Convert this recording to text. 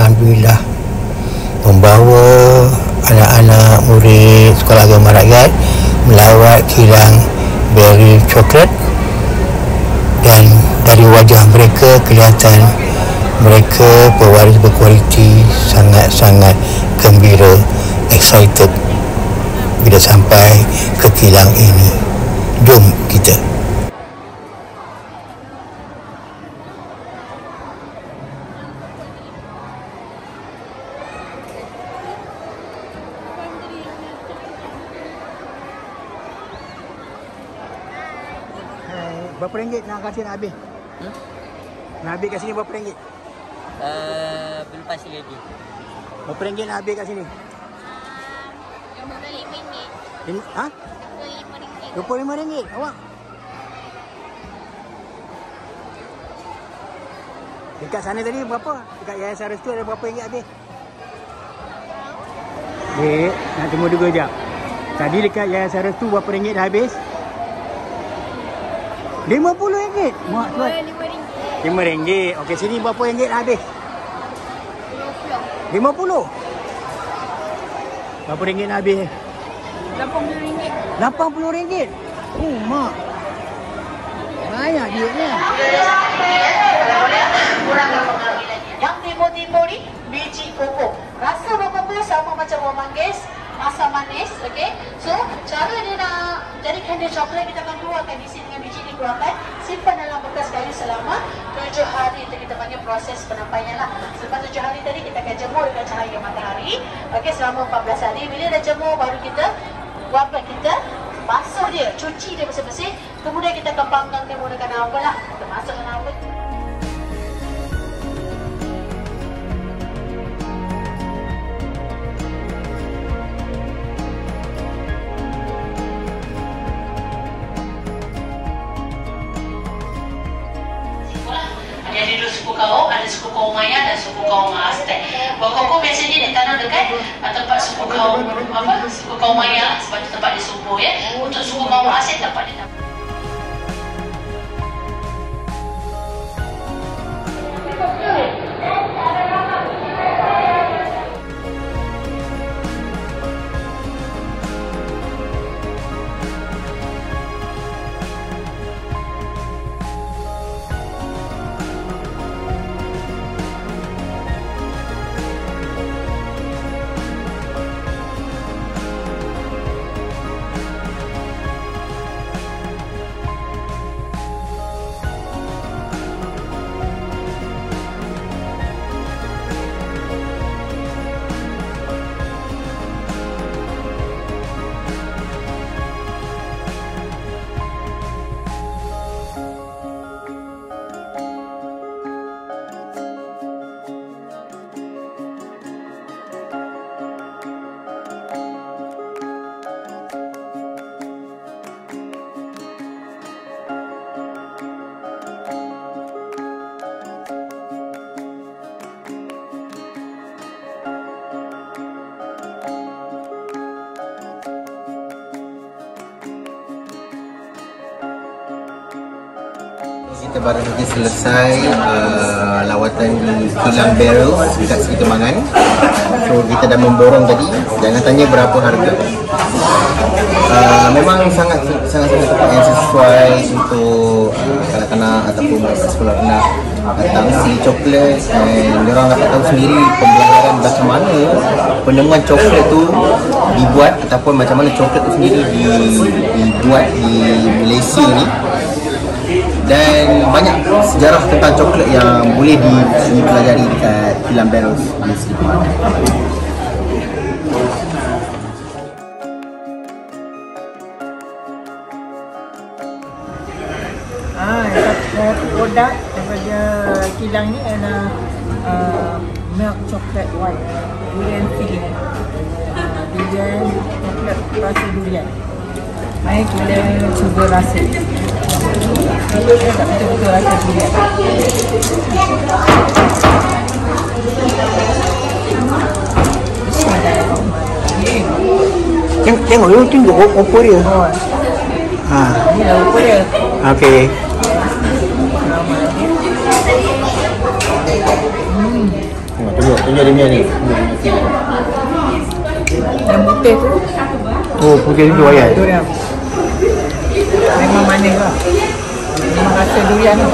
Alhamdulillah membawa anak-anak murid Sekolah Agama Rakyat melawat kilang Barrel Coklat, dan dari wajah mereka kelihatan mereka pewaris berkualiti, sangat-sangat gembira, excited bila sampai ke kilang ini. Jom kita. Berapa ringgit nak kasih nak habis? Nak habis kat sini berapa ringgit? Belum pasti lagi. Berapa ringgit nak habis kat sini? RM25. Ha? RM25. RM25. Awak? Dekat sana tadi berapa? Dekat Yayasan Restu ada berapa ringgit habis? Dek, nak tunggu dulu sekejap. Tadi dekat Yayasan Restu berapa ringgit dah habis? RM50. Mak tuan. RM5. Okey, sini berapa ringgit dah habis? RM50. Berapa ringgit nak habis? RM80. RM80. Oh, mak. Banyak duitnya. Yang timur-timur ni biji koko. Rasa berapa sama macam buah manggis, asam manis, okey. So, cara dia nak jadikan dia coklat, kita akan keluarkan isi dengan biji ni, keluarkan, simpan dalam bekas kayu selama 7 hari. Itu kita panggil proses penampaian lah. Selepas 7 hari tadi kita akan jemur dengan cahaya matahari. Okey, selama 14 hari. Bila dah jemur baru kita buatkan, kita basuh dia, cuci dia bersih-bersih. Kemudian kita akan panggang dia menggunakan oven lah. Kita masukkan oven. Jadi dua suku kaum, ada suku kaum Maya dan suku kaum Aztec. Buah koko biasanya ditanam dekat tempat suku kaum suku kaum Maya, sebab itu tempat dia subur ya. Untuk suku kaum Aztec tempat dia tanam. Kita baru saja selesai lawatan di kilang Barrel dekat Seri Kembangan. So kita dah memborong tadi, jangan tanya berapa harga. Memang sangat tempat yang sesuai untuk kanak-kanak ataupun sekolah rendah datang sini coklat, dan diorang dapat tahu sendiri pembelajaran macam mana penemuan coklat tu dibuat ataupun macam mana coklat tu sendiri dibuat di Malaysia ni. Dan banyak sejarah tentang coklat yang boleh dipelajari dekat kilang Barrel di sini. Produk daripada kilang ni adalah milk chocolate white durian filling. Durian coklat rasa durian. Mari kita cuba rasa. Betul-betul rasa durian. Tengok dulu, tunjuk rupa dia. Ni lah rupa dia. Okey. Tengok tunjuk dia punya ni. Yang putih tu. Oh, putih tu ayat. Durian. Memang manis lah. Memang rasa durian tu.